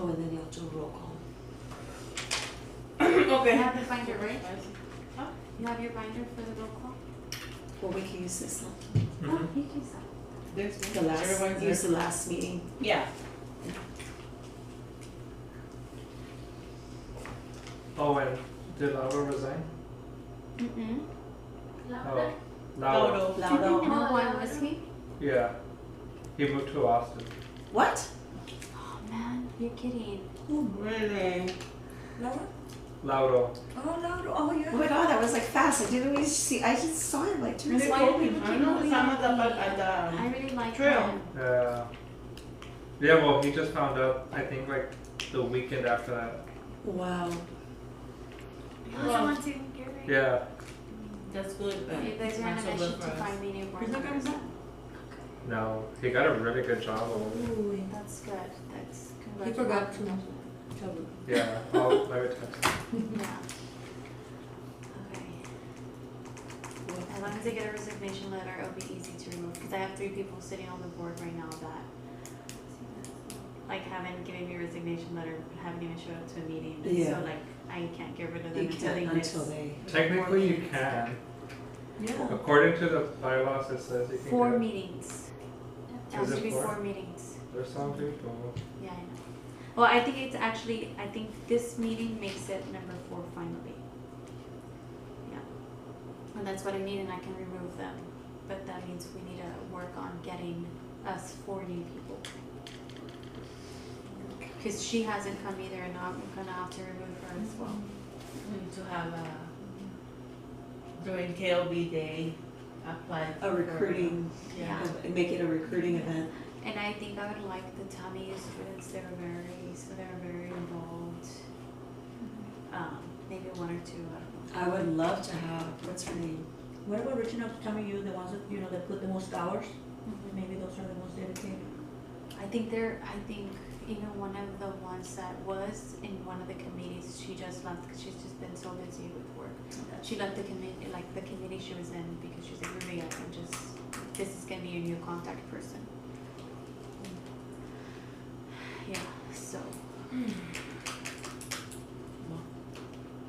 Oh, and then you'll do a roll call. Okay. You have the binder, right? Huh? You have your binder for the roll call? Well, we can use this one. Oh, you can use that. This The one. last, Everyone's use there. the last meeting. Yeah. Oh, and did Lauro resign? Mm-mm. Oh, Lauro. Lauro. No one, was he? Yeah. He moved to Austin. What? Oh man, you're kidding. Really? Laura? Lauro. Oh, Laura. Oh, yeah. Oh my God, that was like fast. I didn't even see. I just saw him like 2 Really minutes Why ago. do people I keep know moving some on of the, me? but I really like trail. him. Yeah. Yeah, well, he just found out, I think, like, the weekend after that. Wow. He doesn't want to get rid. Yeah. That's good, but You guys it's are on not a so mission good to for us. find me a new board He's not member. gonna No, he got a really good job over there. Ooh, that's good. That's He forgot to congratulations. tell me. Yeah, I'll let me text him. Yeah. Okay. As long as I get a resignation letter, it'll be easy to remove, because I have 3 people sitting on the board right now that, like, haven't given me a resignation letter, haven't even showed up to a meeting. Yeah. So, like, I can't get rid of them You until they can't miss. until they. Technically, you can. Yeah. According to the bylaws, it says you can 4 do it. meetings. It Is has it to be 4? 4 meetings. There's some people. Yeah, I know. Well, I think it's actually, I think this meeting makes it number 4 finally. Yeah. And that's what I need, and I can remove them. But that means we need to work on getting us 4 new people. Because she hasn't come either, and I'm gonna have to remove her as well. We need to have during KLB day, apply. A recruiting. Yeah. Make it a recruiting event. And I think I would like the Tommy students, they're very involved. Maybe 1 or 2, I don't know. I would love to have, what's her name? What about reaching out to Tommy, you, the ones that, you know, that put the most hours? Mhm. Maybe those are the most dedicated. I think even one of the ones that was in one of the committees, she just left because she's just been so busy with work. She left the committee, like the committee she was in, because she's like, Ruby, I can just, this is gonna be your new contact person. Yeah, so.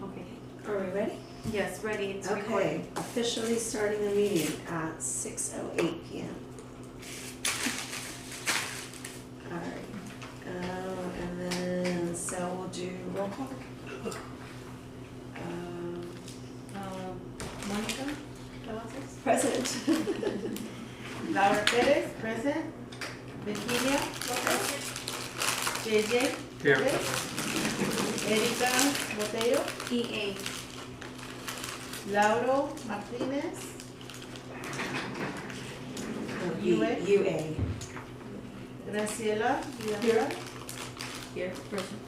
Okay. Are we ready? Yes, ready, it's Okay, recording. officially starting the meeting at 6:08 PM. Alright, and then, so we'll do roll call. Monica, Cavazos. President. Laura Perez, present. Virginia, JJ, Here. Erika Botello, EA. Lauro Martinez, UA. UA. Graciela Villarreal, Here, present.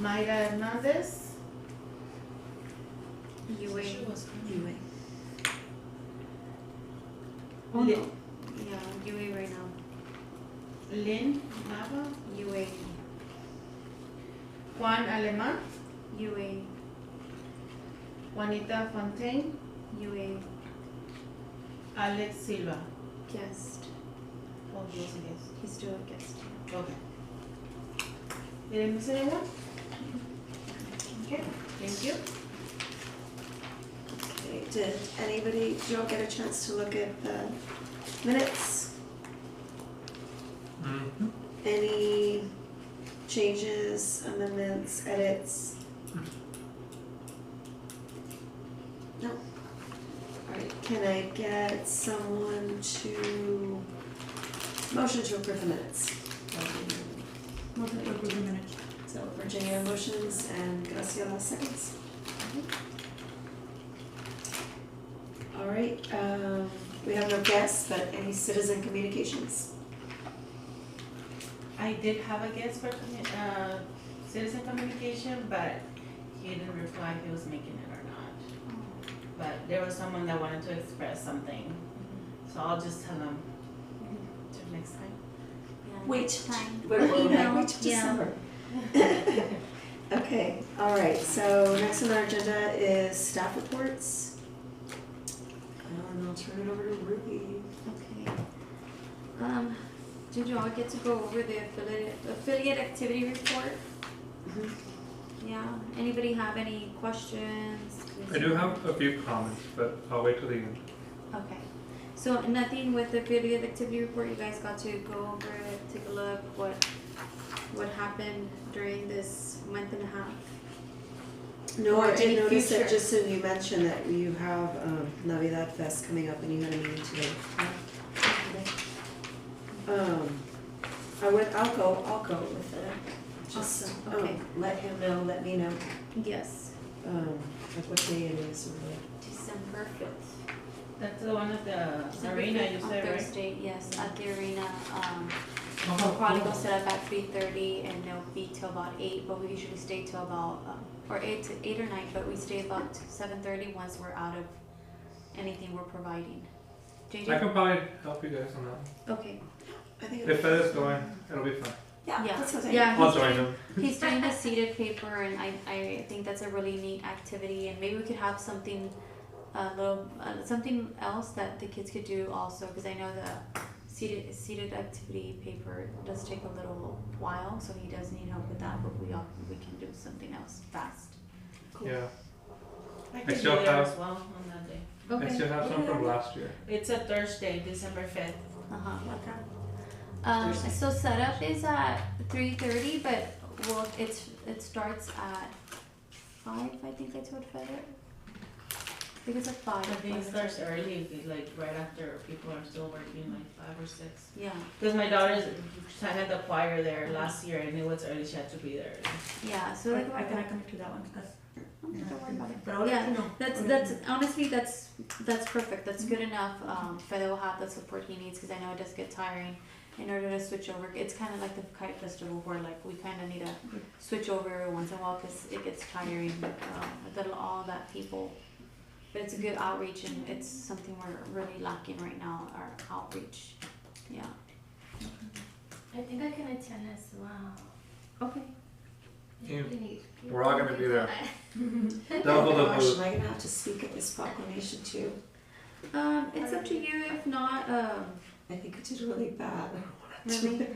Mayra Hernandez, UA. UA. Oh, no. Yeah, UA right now. Lynn Nava, UA. Juan Aleman, UA. Juanita Fontaine, UA. Alex Silva. Guest. Oh, yes, it is. He's still a guest. Okay. Did I miss anyone? Okay, thank you. Okay, did you all get a chance to look at the minutes? Mm-hmm. Any changes, amendments, edits? No. Alright, can I get someone to motion to approve the minutes? Motion to approve the minutes. So Virginia motions and Graciela seconds. Alright, we have no guests, but any citizen communications? I did have a guest for citizen communication, but he didn't reply if he was making it or not. But there was someone that wanted to express something, so I'll just tell them to next time. Yeah, Wait, next time. We're Email, wait till yeah. December. Okay, alright, so next on our agenda is staff reports. And I'll turn it over to Ruby. Okay. Did you all get to go over the affiliate activity report? Mhm. Yeah, anybody have any questions? I do have a few comments, but I'll wait till the end. Okay, so nothing with the affiliate activity report, you guys got to go over it, take a look, what happened during this month and a half? No, Or I any did notice future- that just so you mentioned that you have Navidad Fest coming up and you had a meeting today. I'll go with it. Just Awesome, okay. let him know, let me know, Yes, like what day it is or what. December 5th. That's the one at the December arena, 5th you on said, right? Thursday, yes, at the arena, we'll probably go set up at 3:30 and it'll be till about 8, but we usually stay till about, or 8 or 9, but we stay about 7:30 once we're out of anything we're providing. I JJ? can probably help you guys on that. Okay, I think If Fed is going, it'll be fun. yeah, yeah, that's what I yeah, I'll he's join doing, him. he's doing the seated paper and I think that's a really neat activity and maybe we could have something, something else that the kids could do also, cause I know the seated activity paper does take a little while, so he does need help with that, but we can do something else fast. Yeah. I could be still there have- as well on that day. I still have some from last year. It's a Thursday, December 5th. So setup is at 3:30, but it starts at 5, I think I told Feather. I think it's at 5. I think it starts early, like right after people are still working, like 5 or 6. Yeah, Because my daughter's, I had the choir there last year and it was early, she had to be there. yeah, so like I about cannot that. come to that one because. Don't worry about it. But I'll let you know. That's honestly that's perfect. That's good enough. Feather will have the support he needs because I know it does get tiring. In order to switch over, it's kind of like the kite festival where like we kind of need to switch over every once in a while because it gets tiring with all that people. But it's a good outreach and it's something we're really lacking right now. Our outreach. Yeah. I think I can attend as well. Okay. Yeah. We need We're all gonna be there. people. Double the Gosh, booth. am I gonna have to speak at this proclamation too? It's up to you. If not, I think I did really bad. really.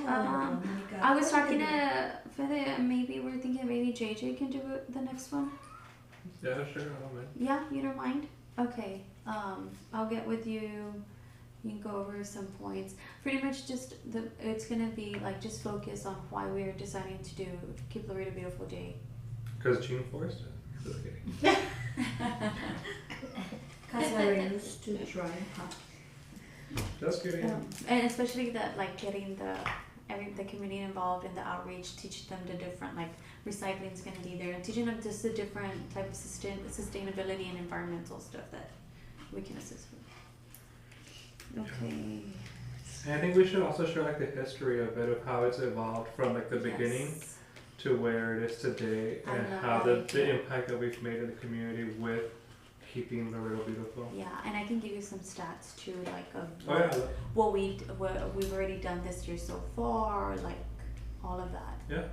I was talking to Feather. Maybe we're thinking maybe JJ can do it the next one. Yeah, sure. I don't mind. Yeah, you don't mind? Okay. I'll get with you. You can go over some points. Pretty much just it's gonna be like just focus on why we're deciding to do Keep Laredo Beautiful Day. Because June 4th? Just kidding. Because I used to try. Just kidding. And especially that like getting the community involved in the outreach, teaching them the different like recycling is gonna be there and teaching them just the different type of sustainability and environmental stuff that we can assist with. Okay. And I think we should also share like the history a bit of how it's evolved from like the beginning Yes. to where it is today I and love how that the idea. impact that we've made in the community with keeping Laredo beautiful. Yeah, and I can give you some stats too, like of Oh yeah, what we've already done this year so far, like all of that. yeah.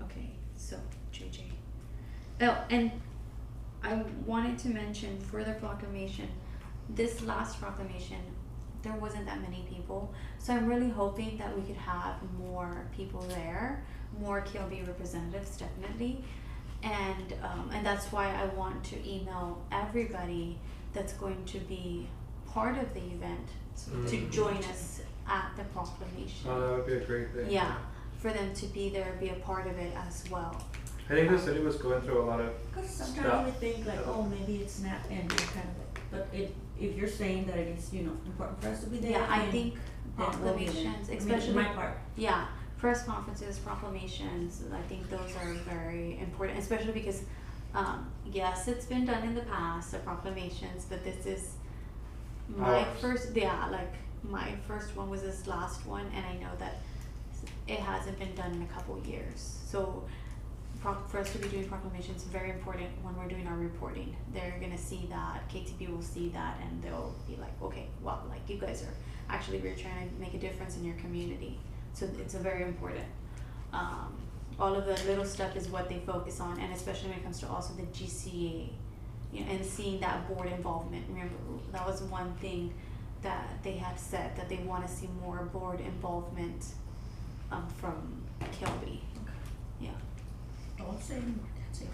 Okay, so JJ. Oh, and I wanted to mention for the proclamation, this last proclamation, there wasn't that many people. So I'm really hoping that we could have more people there, more KLB representatives definitely. And that's why I want to email everybody that's going to be part of the event to join us at the proclamation. Oh, that would be a great thing. Yeah, for them to be there, be a part of it as well. I think the city was going through a lot of Because sometimes we think like, oh, maybe it's not, and kind of, but if you're saying that it is, important for us to be there. Yeah, I then- think then we'll be there. proclamations, I mean, especially, my part. yeah, press conferences, proclamations, I think those are very important, especially because, yes, it's been done in the past, the proclamations, but this is my Ours. first, my first one was this last one, and I know that it hasn't been done in a couple years. So for us to be doing proclamations is very important when we're doing our reporting. They're gonna see that, KTP will see that, and they'll be like, okay, wow, like you guys are actually, we're trying to make a difference in your community. So it's a very important. All of the little stuff is what they focus on, and especially when it comes to also the GCA, and seeing that board involvement. Remember, that was one thing that they have said that they wanna see more board involvement, from Kelby. Yeah. Don't say anymore, that's it.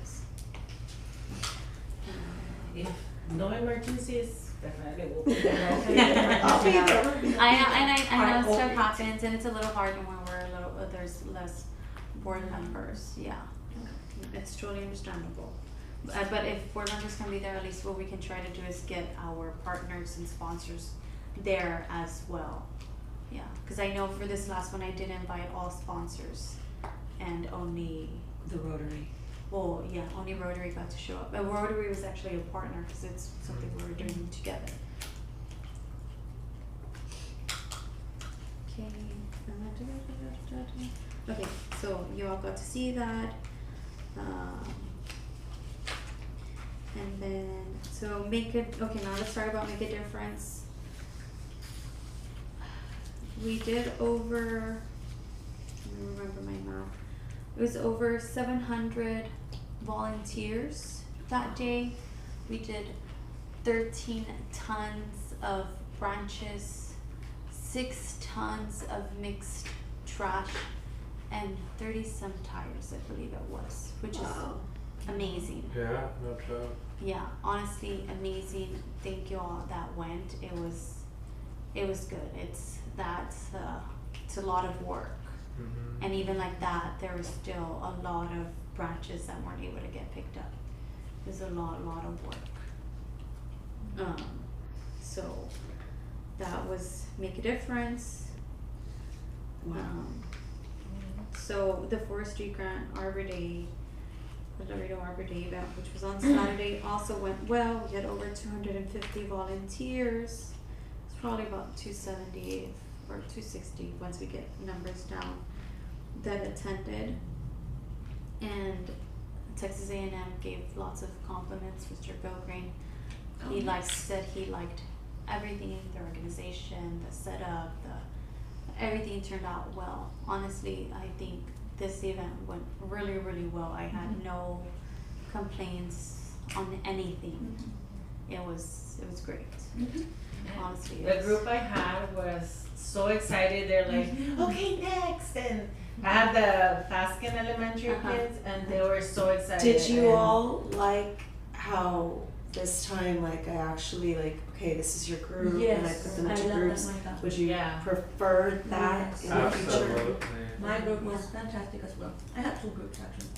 If no emergencies, definitely will be there. I'll be there. I know Or- stuff happens and it's a little hard when we're a little, there's less board members, yeah. It's totally understandable. But if board members can be there, at least what we can try to do is get our partners and sponsors there as well. Yeah, cause I know for this last one, I did invite all sponsors and only, The Rotary. well, yeah, only Rotary got to show up. But Rotary was actually a partner, cause it's something we were doing together. Okay, okay, so you all got to see that. And then, so okay, now let's talk about Make a Difference. We did over, let me remember my math. It was over 700 volunteers that day. We did 13 tons of branches, 6 tons of mixed trash, and 30 some tires, I believe it was, which Wow. is amazing. Yeah, no joke. Yeah, honestly amazing. Thank you all that went. It was good. It's a lot of work. Mm-hmm. And even like that, there was still a lot of branches that weren't able to get picked up. It was a lot of work. So that was Make a Difference. Wow. So the Forestry Grant Arbor Day, the Laredo Arbor Day event, which was on Saturday, also went well. We had over 250 volunteers. It's probably about 270 or 260 once we get numbers down that attended. And Texas A&M gave lots of compliments. Mr. Belgreen, he said he liked everything, the organization, the setup, everything turned out well. Honestly, I think this event went really, really well. I had no complaints on anything. It was great. Honestly, The group I had was so excited. They're like, okay, next. And I had the Faskin Elementary kids, and they were so excited. Did you and all like how this time, like, I actually, like, okay, this is your group, and I put them into love groups? that like that. Would you Yeah. prefer that Yes. in the future? Absolutely. My group was fantastic as well. I had 2 groups actually.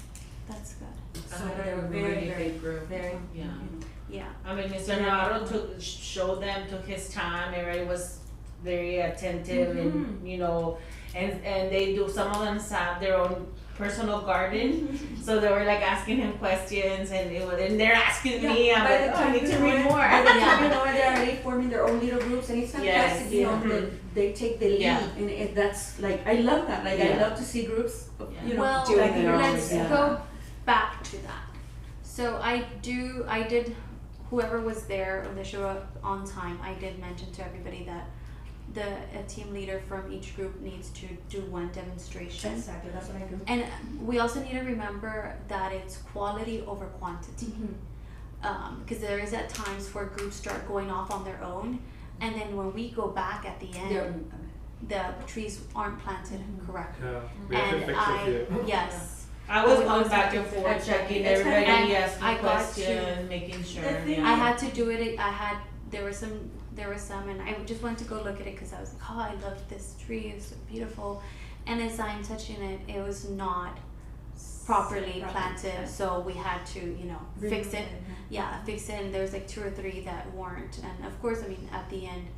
That's good. I So had they a were really very, very, big group. very, Yeah. you know. Yeah. I mean, Mr. Navarro showed them, took his time. Everybody was very attentive, and you know, and they do. Some of them have their own personal garden, so they were like asking him questions, and they're asking me. I'm like, oh, I need to read more. By the time you know it, they're already forming their own little groups, and it's fantastic. Yes, You know, yeah. that they take the lead, Yeah. and that's like I love that. Like I Yeah. love to see groups, you know, Well, doing like their own, let's yeah. go back to that. So I did, whoever was there when they showed up on time, I did mention to everybody that a team leader from each group needs to do one demonstration. Exactly, that's what I do. And we also need to remember that it's quality over quantity. Because there is at times where groups start going off on their own, and then when we go back at the end, the trees aren't planted correctly. Yeah, we have to And fix a few. yes. I was We going always back have and to forth, fix it. checking It's everybody, and asking I got to- questions, making sure. The thing Yeah. I had to do it. There were some, and I just wanted to go look at it because I was like, oh, I love this tree. It's so beautiful. And as I'm touching it, it was not properly planted, so we had to, fix it. Yeah, fix it. And there was like 2 or 3 that weren't. And of course, I mean, at the end,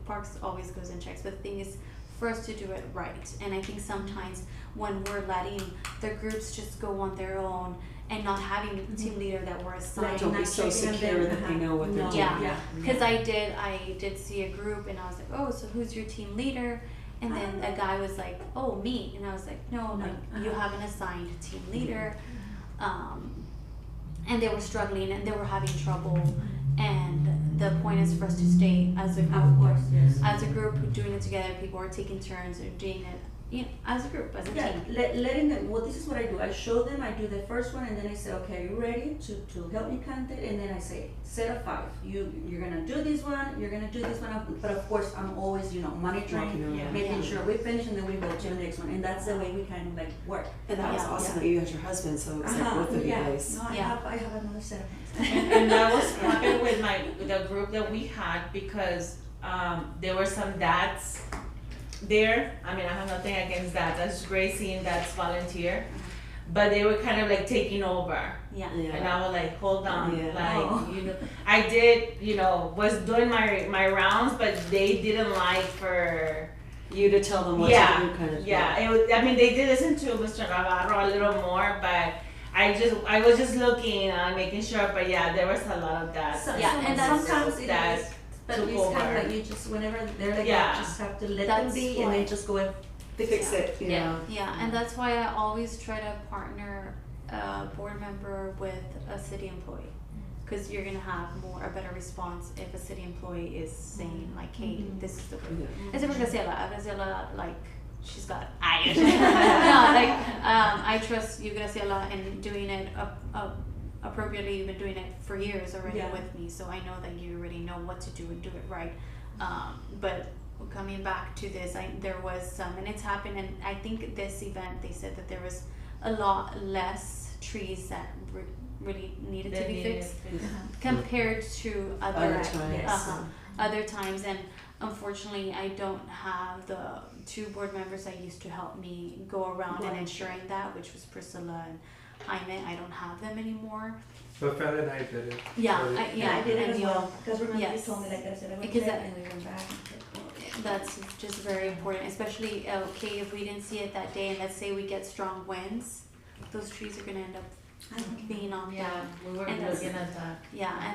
Parks always goes and checks. But the thing is, for us to do it right. And I think sometimes when we're letting the groups just go on their own and not having a team leader that we're assigned. Don't be so secure that they know what they're doing. Yeah. Because I did see a group, and I was like, oh, so who's your team leader? And then a guy was like, oh, me. And I was like, no, like, you have an assigned team leader. And they were struggling, and they were having trouble. And the point is for us to stay as a group. Of course, yes. As a group doing it together. People are taking turns or doing it you know, as a group, as a Yeah, team. letting them, well, this is what I do. I show them, I do the first one, and then I say, okay, are you ready to help me count it? And then I say, set of 5. You're gonna do this one, you're gonna do this one, but of course, I'm always, monitoring, Walking around. Yeah. making Yeah. sure we finish, and then we go to the next one. And that's the way we kind of like work. And that was Yeah. awesome that you had your husband, so it was like both of you yeah. guys. No, I Yeah. have another set of hands. And that was happened with the group that we had because there were some dads there. I mean, I have nothing against that. That's great seeing dads volunteer, but they were kind of like taking over. Yeah. And I was like, hold on, Yeah. like, Oh. I did, was doing my rounds, but they didn't like for, You to tell them what Yeah, to do, kind of. yeah, I mean, they did listen to Mr. Navarro a little more, but I was just looking, making sure, but yeah, there was a lot of that. Yeah, and that's- sometimes it that is, but took it's kind over. of like you just, whenever they're like, Yeah. you just have to let That's them be, why- and then just go and Fix it, you Yeah. know. Yeah, and that's why I always try to partner a board member with a city employee. Because you're gonna have a better response if a city employee is saying like, hey, this is the way. Yeah. Es siempre Graciela, like, she's got eyes. No, like, I trust you, Graciela, in doing it appropriately. You've been doing it for years already Yeah. with me, so I know that you already know what to do and do it right. But coming back to this, there was some, and it's happened, and I think this event, they said that there was a lot less trees that really needed to be fixed compared to Other times. other times. And unfortunately, I don't have the 2 board members that used to help me go around and ensuring that, which was Priscilla and Jaime. I don't have them anymore. But Fred and I did it. Yeah, So Yeah, I did it and as you- well, because remember you yes. told me, like I said, I went Because there that- and we went back. And said, oh. That's just very important, especially, okay, if we didn't see it that day and let's say we get strong winds, those trees are gonna end up being knocked Yeah, down. we were And that's- looking at that. Yeah,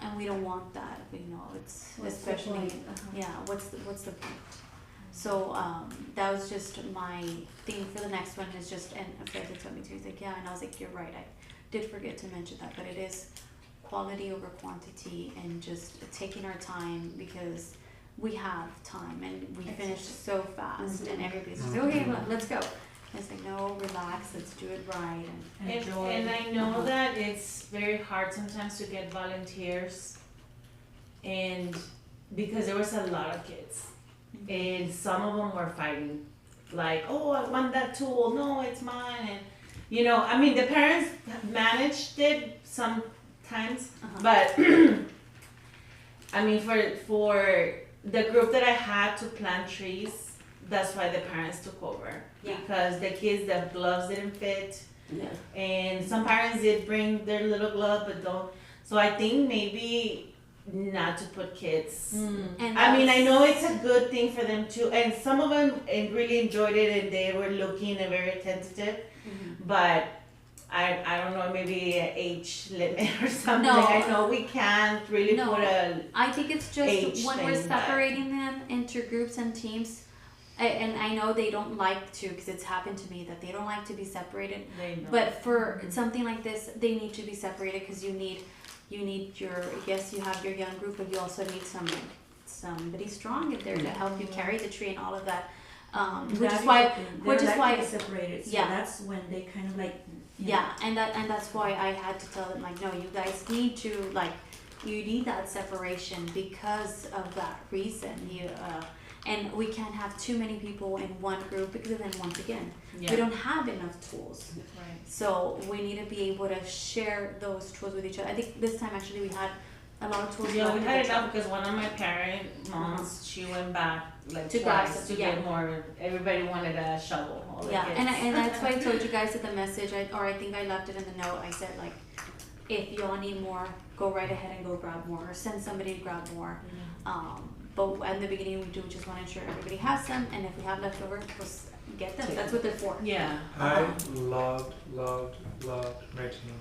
and we don't want that, it's What's the especially, point? Uh-huh. yeah, what's the point? So, that was just my thing for the next one is just, and Fred had told me too, he's like, yeah, and I was like, you're right, I did forget to mention that, but it is quality over quantity and just taking our time because we have time and we finish so fast and everybody's just, okay, let's go. And it's like, no, relax, let's do it right and And I know that it's very hard sometimes to get volunteers, and because there was a lot of kids, and some of them were fighting, like, oh, I want that tool, no, it's mine, and I mean, the parents managed it sometimes, but I mean, for the group that I had to plant trees, that's why the parents took over. Yeah. Because the kids, the gloves didn't fit. Yeah. And some parents did bring their little gloves, but don't. So I think maybe not to put kids. And I mean, I that's- know it's a good thing for them too. And some of them really enjoyed it and they were looking and very attentive. But I don't know, maybe an age limit or something. No. I know we can't really No. put a. I think it's age just when we're thing, but- separating them into groups and teams, and I know they don't like to, because it's happened to me that they don't like to be separated. They know. But for something like this, they need to be separated because you need your, yes, you have your young group, but you also need somebody strong in there to help you carry the tree and all of that. Which is why, separated, so Yeah. that's when they kind of like, yeah, and that's why I had to tell them, like, no, you guys need to, like, you need that separation because of that reason. And we can't have too many people in one group because then once again, Yeah. we don't have enough tools. Right. So we need to be able to share those tools with each other. I think this time actually we had a lot of tools. Yeah, left we in had the enough truck. because one of my parent moms, she went back like To grab twice some, to yeah. get more. Everybody wanted a shovel. All the Yeah, kids. and that's why I told you guys at the message, I think I left it in the note. I said, like, if y'all need more, go right ahead and go grab more, or send somebody to grab more. But at the beginning, we just want to ensure everybody has them, and if we have leftover, just get them. That's what they're for. Yeah. I loved my team.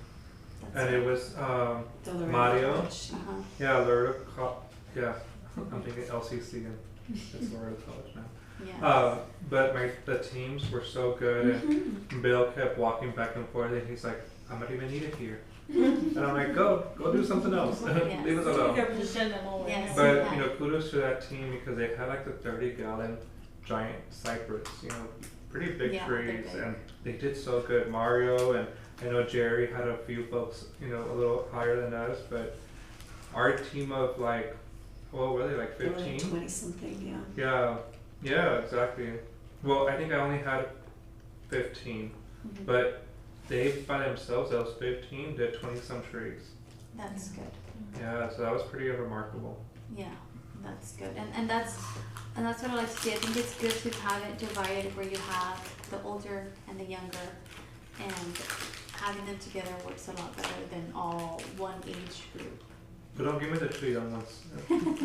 And it was The Laredo Mario. College. Yeah, Laredo yeah. I'm thinking LCC and it's Laredo College now. Yeah. But the teams were so good and Bill kept walking back and forth and he's like, I'm not even needed here. And I'm like, go do something else. Yes. Leave us alone. Just send them over. Yes. But Yeah. kudos to that team because they had like the 30-gallon giant cypress, pretty big Yeah, they're trees, big. and they did so good. Mario and I know Jerry had a few folks, a little higher than us, but our team of like, what were they, like They were like 15? 20 something, yeah. Yeah, exactly. Well, I think I only had 15, Mhm. but they by themselves, those 15, did 20 some trees. That's good. Yeah, so that was pretty remarkable. Yeah, that's good. And that's what I like to see. I think it's good to have it divided where you have the older and the younger, and having them together works a lot better than all one age group. But don't give me the two young ones.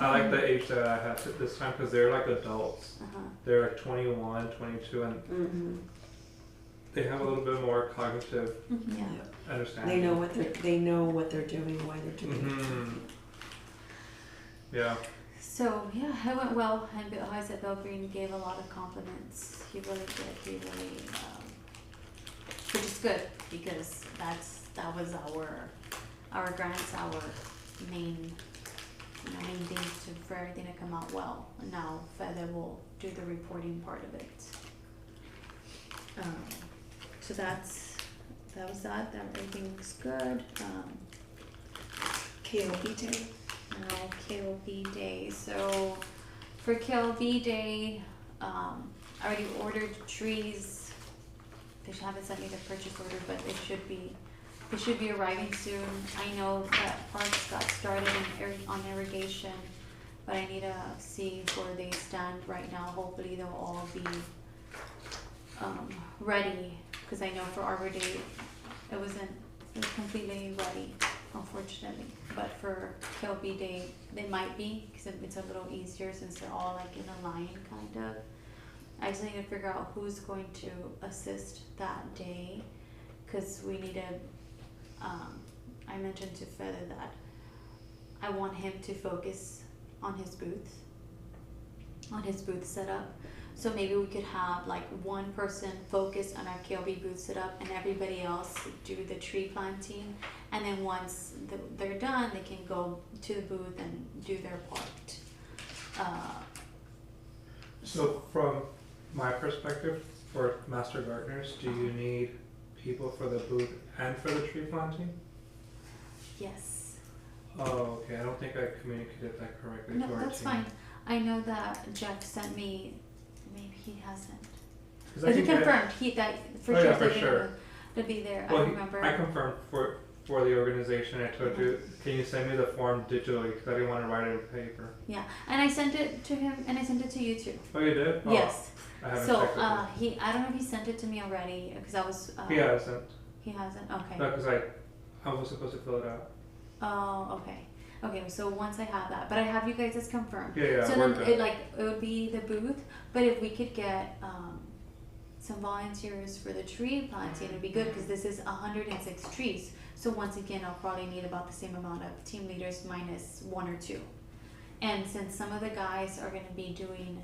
I like the age that I had this time because they're like adults. Uh-huh. They're like 21, 22, and Mm-hmm. they have a little bit more cognitive Yeah. understanding. They know what they're doing, why they're doing Mhm. Yeah. So yeah, it went well, and I said Bill Green gave a lot of compliments. He really did. He really, which is good because that was our grants, our main things for everything to come out well. And now Feather will do the reporting part of it. So that was that. Everything was good. KOB day. Now KLB day. So for KLB day, I already ordered trees. They haven't sent me the purchase order, but they should be arriving soon. I know that parks got started on irrigation, but I need to see where they stand right now. Hopefully they'll all be ready, because I know for Arbor Day it was completely ready, unfortunately. But for KLB Day, they might be, because it's a little easier since they're all like in a line, kind of. I just need to figure out who's going to assist that day, because we need to, I mentioned to Feather that I want him to focus on his booth setup. So maybe we could have like one person focus on our KLB booth setup and everybody else do the tree planting. And then once they're done, they can go to the booth and do their part. So from my perspective, for master gardeners, do you need people for the booth and for the tree planting? Yes. Oh, okay. I don't think I communicated that correctly No, to our that's team. fine. I know that Jeff sent me, maybe he hasn't. 'Cause I But he think that- confirmed that for Oh, sure yeah, for they're sure. gonna to be there. Well, I remember. I confirmed for the organization. I told you, can you send me the form digitally? Because I didn't want to write it on paper. Yeah, and I sent it to him, and I sent it to you too. Oh, you did? Oh, Yes. I haven't So checked it. I don't know if he sent it to me already, because I was. He hasn't. He hasn't. Okay. No, because I was supposed to fill it out. Oh, okay. Okay, so once I have that, but I have you guys as confirmed. Yeah, So we're then good. it would be the booth, but if we could get some volunteers for the tree planting, it would be good, because this is 106 trees. So once again, I'll probably need about the same amount of team leaders minus one or two. And since some of the guys are going to be doing,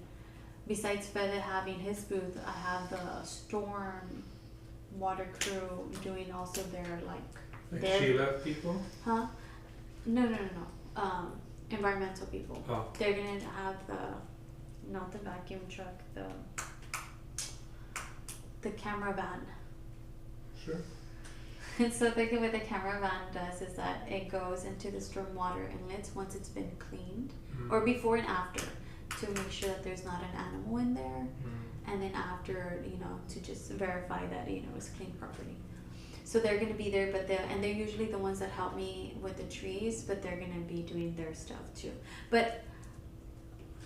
besides Feather having his booth, I have the storm water crew doing also their Like their Sheila people? Huh? No. Environmental people. Oh. They're gonna have not the vacuum truck, the camera van. Sure. And so what the camera van does is that it goes into the stormwater inlets once it's been cleaned, Mhm. or before and after, to make sure that there's not an animal in there, Mhm. and then after, to just verify that, it's cleaned properly. So they're gonna be there, and they're usually the ones that help me with the trees, but they're gonna be doing their stuff too. But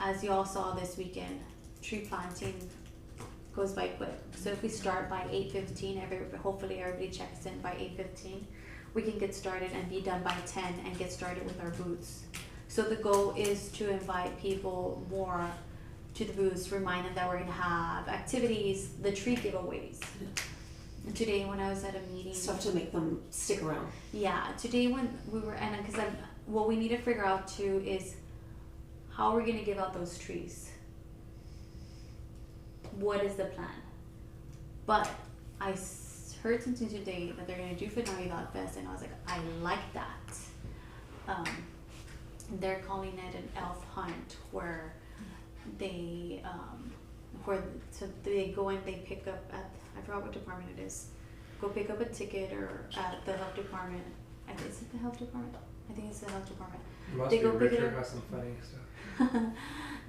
as you all saw this weekend, tree planting goes by quick. So if we start by 8:15, hopefully everybody checks in by 8:15, we can get started and be done by 10 and get started with our booths. So the goal is to invite people more to the booths, remind them that we're gonna have activities, the tree giveaways. And today when I was at a meeting, Stuff to make them stick around. yeah, today when we were, and because what we need to figure out too is how we're gonna give out those trees. What is the plan? But I heard something today that they're gonna do for Navidad Fest, and I was like, I like that. They're calling it an elf hunt, where they so they go and they pick up at, I forgot what department it is. Go pick up a ticket or at the health department. Is it the health department? I think it's the health department. Must They be go pick it Richard up. has some funny stuff.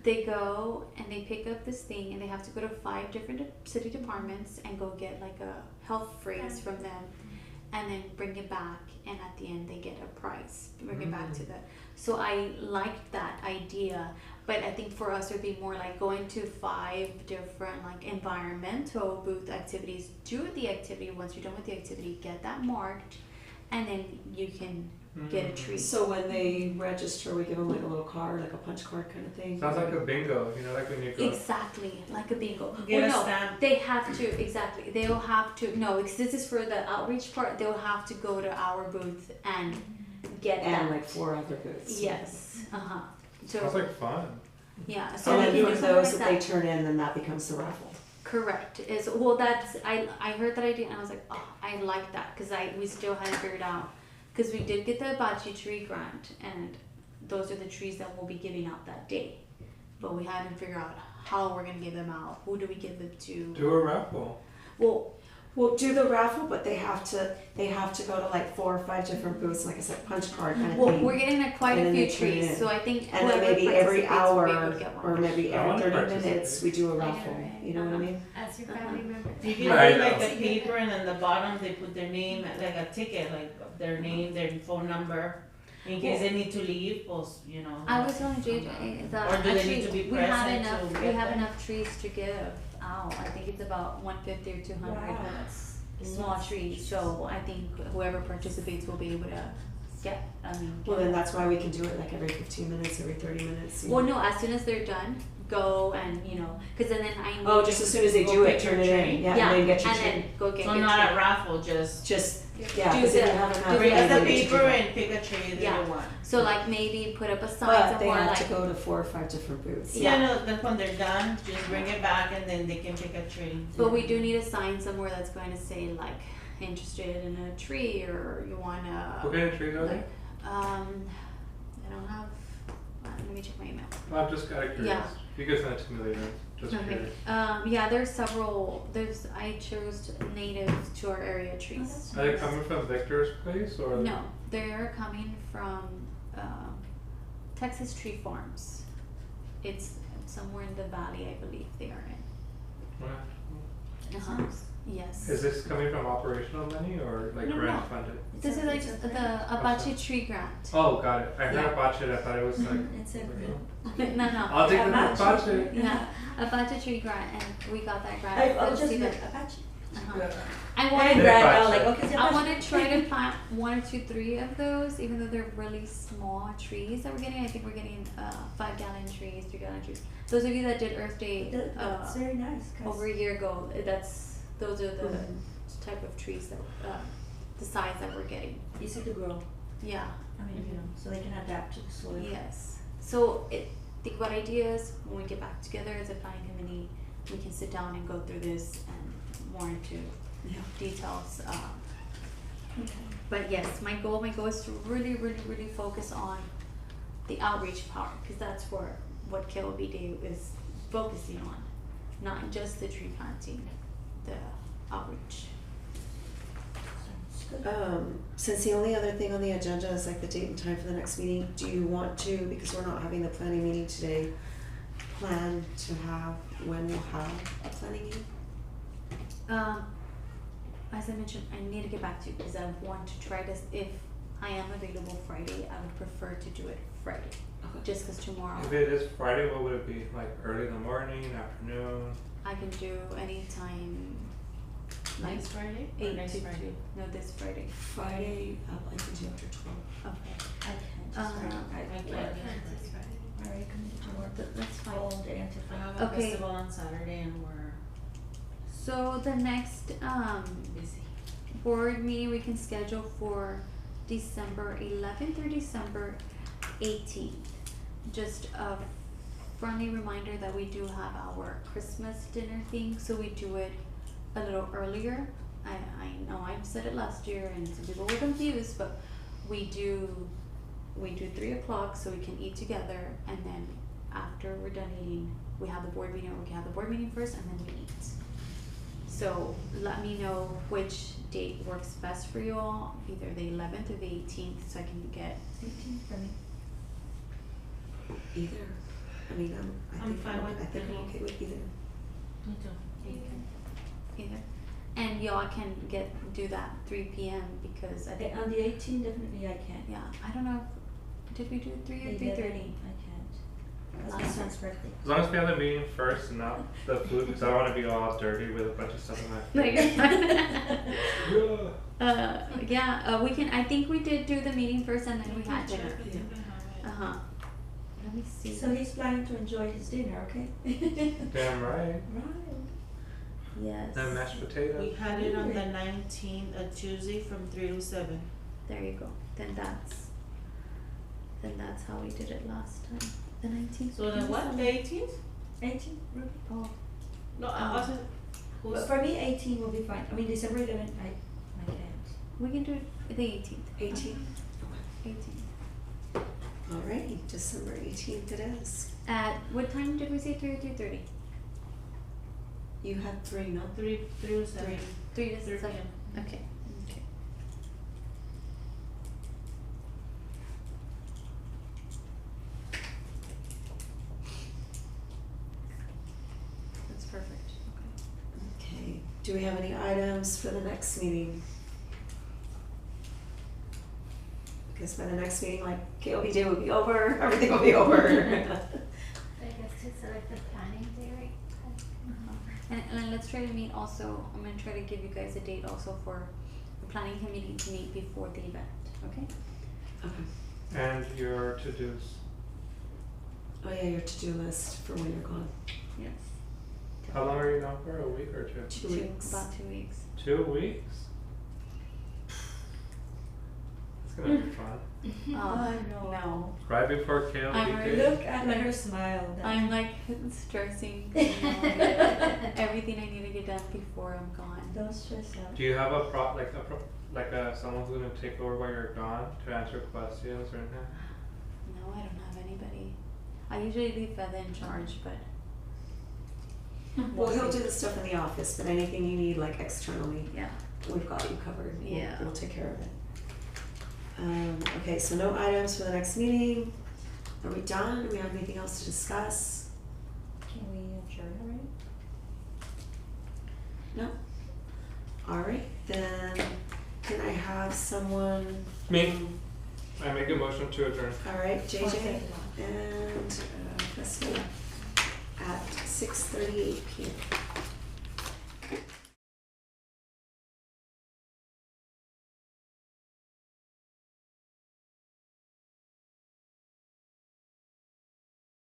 They go and they pick up this thing and they have to go to 5 different city departments and go get like a health phrase from them and then bring it back, and at the end they get a prize, bring it back to the, so I liked that idea, but I think for us it would be more like going to 5 different like environmental booth activities, do the activity, once you're done with the activity get that marked, and then you can get a treat. So when they register, we give them like a little card, like a punch card kind of thing. Sounds like a bingo, you know, like when you go. Exactly, like a bingo. Get Well, a no, stamp. they have to, exactly. They'll have to, no, because this is for the outreach part, they'll have to go to our booth and get And that. like 4 other booths. Yes, uh-huh. Sounds So, like fun. yeah, so And they then can for do those something that they like that. turn in, then that becomes the raffle. Correct, is, well, that's, I heard that idea and I was like, oh, I like that, because we still hadn't figured out, because we did get the Abachi tree grant, and those are the trees that we'll be giving out that day. But we hadn't figured out how we're gonna give them out, who do we give them to? Do a raffle. Well, We'll do the raffle, but they have to go to like 4 or 5 different booths, like I said, punch card kind of well, thing. we're getting quite And a then few they turn it trees, in. so I think And then whoever maybe every participates hour will be able to get one. or maybe I every wanna 30 participate. minutes we do a I know, raffle. right? You know what I mean? As your family member. You can I do like know. a paper and on the bottom they put their name, like a ticket, like their name, their phone number. In case they need to leave, pues, you know. I was telling JJ that Or do they actually need to be we have present enough. to We get have them? enough trees to give out. I think it's about 150 or 200 Wow. small trees. So I think whoever participates will be able to get. I mean, Well, then that's why we can do it like every 15 minutes, every 30 minutes. you know. well, no. As soon as they're done, go and because then I need. Oh, just as soon as they Go do it, pick turn your it in. tree. Yeah, yeah, and then get your and tree. then go get So your not tree. a raffle, just Just, Do yeah, because if the- you have enough, do bring the- us then a they get you paper to- and pick a tree that Yeah. you want. So like maybe put up a sign But they somewhere have like. to go to 4 or 5 different booths. Yeah. Yeah, no, then when they're done, just bring it back and then they can pick a tree. But we do need a sign somewhere that's going to say like interested in a tree or you want What to. kind of trees are there? I don't have. Let me check my email. Well, I'm just kind of curious. Yeah. You can send it to me later. Just Okay. curious. Yeah, there's several. I chose native to our area trees. Are they coming from Victor's place or? No, they're coming from Texas Tree Farms. It's somewhere in the valley, I believe they are in. Right. Uh-huh. Yes. Is this coming from operational money or like No, grant no. funded? This is like the Apache tree grant. Oh, got it. I heard Yeah. about it. I thought it was like. It's a No, no. I'll take the Apache. Apache. Yeah, Apache tree grant, and we got that grant. I for the was just cedar. like Apache. Uh-huh. I And wanted, Brad, I Apache. was like, okay, it's I Apache. want to try to plant 1 or 2, 3 of those, even though they're really small trees that we're getting. I think we're getting 5-gallon trees, 3-gallon trees. Those of you that did Earth Day That's very nice. 'Cause over a year ago, those are the type of trees that the size that we're getting. easy to grow. Yeah. I mean, you know, so they can adapt to the soil. Yes. So think about ideas. When we get back together as a planning committee, we can sit down and go through this and more into details. But yes, my goal is to really, really, really focus on the outreach part, because that's what KOB Day is focusing on, not just the tree planting, the outreach. Sounds good. Since the only other thing on the agenda is like the date and time for the next meeting, do you want to, because we're not having the planning meeting today, plan to have when we'll have a planning meeting? As I mentioned, I need to get back to you because I want to try this. If I am available Friday, I would prefer to do it Friday, just because tomorrow If it is Friday, what would it be? Like early in the morning, afternoon? I can do any time. Like Next Friday? Or 8 next to Friday? 2. No, this Friday. Friday, I can do after 12. Okay. I can't just Uh, I I work. can't. I already committed to work That's fine. all day until I 5. have a Okay. festival on Saturday and we're So the next busy. board meeting we can schedule for December 11th or December 18th. Just a friendly reminder that we do have our Christmas dinner thing, so we do it a little earlier. I know I've said it last year and some people were confused, but we do 3 o'clock so we can eat together, and then after we're done eating, we have the board meeting, or we can have the board meeting first and then we eat. So let me know which date works best for you all, either the 11th or the 18th, so I can get. 18 for me. Either. I mean, I I'm think fine with I think I'm any. okay with either. Me too. Either. And y'all can do that 3 p.m. because I think, On the 18th, definitely I can. yeah, I don't know, did we do 3 or 3:30? I can't. That's my Last son's birthday. As long as we have the meeting first and not the food, because I don't want to be all dirty with a bunch of stuff in my No, face. you're fine. We can, I think we did do the meeting first and then we had dinner. Uh-huh. Let me see. So he's planning to enjoy his dinner, okay? Damn right. Right. Yes. And mashed potatoes. We had it on the 19th, a Tuesday from 3 to 7. There you go. Then that's how we did it last time. The 19th. So then what, the 18th? 18, Ruby? Oh, No, I wasn't, But who's, for me, 18 will be fine. I mean, December 11th, I can't. we can do it the 18th. 18th? 18th. Alrighty, December 18th it is. At what time did we say? 3 or 3:30? You had 3, no? 3 to 7. 3 to 3 7. p.m. Okay. Okay. That's perfect. Okay. Okay, do we have any items for the next meeting? Because by the next meeting, like, KOB day will be over, everything will be over. I guess to select the planning day, right? And let's try to meet also, I'm gonna try to give you guys a date also for the planning committee to meet before the event, okay? Okay. And your to-dos. Oh yeah, your to-do list for when you're gone. Yes. How long are you gone for? A week or two? 2 weeks. About 2 weeks. 2 weeks? It's gonna be fun. Oh, no. Right before KLB I'm Day. Look at her smile. I'm like stressing, everything I need to get done before I'm gone. Don't stress out. Do you have a someone who's gonna take over while you're gone to answer questions or anything? No, I don't have anybody. I usually leave Feather in charge, but. Well, he'll do the stuff in the office, but anything you need, like externally, Yeah. we've got you covered. Yeah. We'll take care of it. Okay, so no items for the next meeting. Are we done? Do we have anything else to discuss? Can we adjourn already? No? Alright, then can I have someone? Me. I make a motion to adjourn. Alright, I'll JJ take it and Crystal at 6:38 p.m.